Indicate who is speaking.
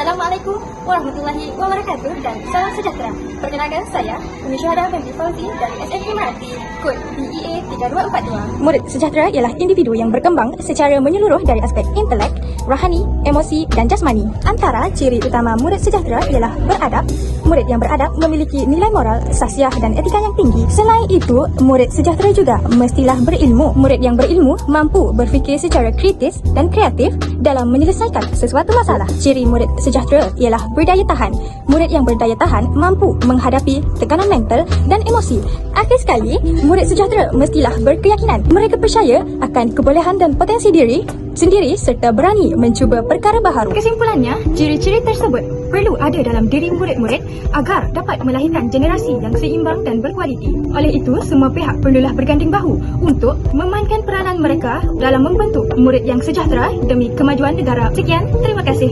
Speaker 1: Assalamualaikum warahmatullahi wabarakatuh dan salam sejahtera. Perkenalkan saya, Umi Syuhada Binti Fauzi dari SMK Melati, kod DEA 3242.
Speaker 2: Murid sejahtera ialah individu yang berkembang secara menyeluruh dari aspek intelek, rohani, emosi dan jasmani. Antara ciri utama murid sejahtera ialah beradab. Murid yang beradab memiliki nilai moral, sahsiah dan etika yang tinggi. Selain itu, murid sejahtera juga mestilah berilmu. Murid yang berilmu mampu berfikir secara kritis dan kreatif dalam menyelesaikan sesuatu masalah. Ciri murid sejahtera ialah berdaya tahan. Murid yang berdaya tahan mampu menghadapi tekanan mental dan emosi. Akhir sekali, murid sejahtera mestilah berkeyakinan. Mereka percaya akan kebolehan dan potensi diri sendiri serta berani mencuba perkara baharu.
Speaker 1: Kesimpulannya, ciri-ciri tersebut perlu ada dalam diri murid-murid agar dapat melahirkan generasi yang seimbang dan berkualiti. Oleh itu, semua pihak perlulah berganding bahu untuk memainkan peranan mereka dalam membentuk murid yang sejahtera demi kemajuan negara. Sekian, terima kasih.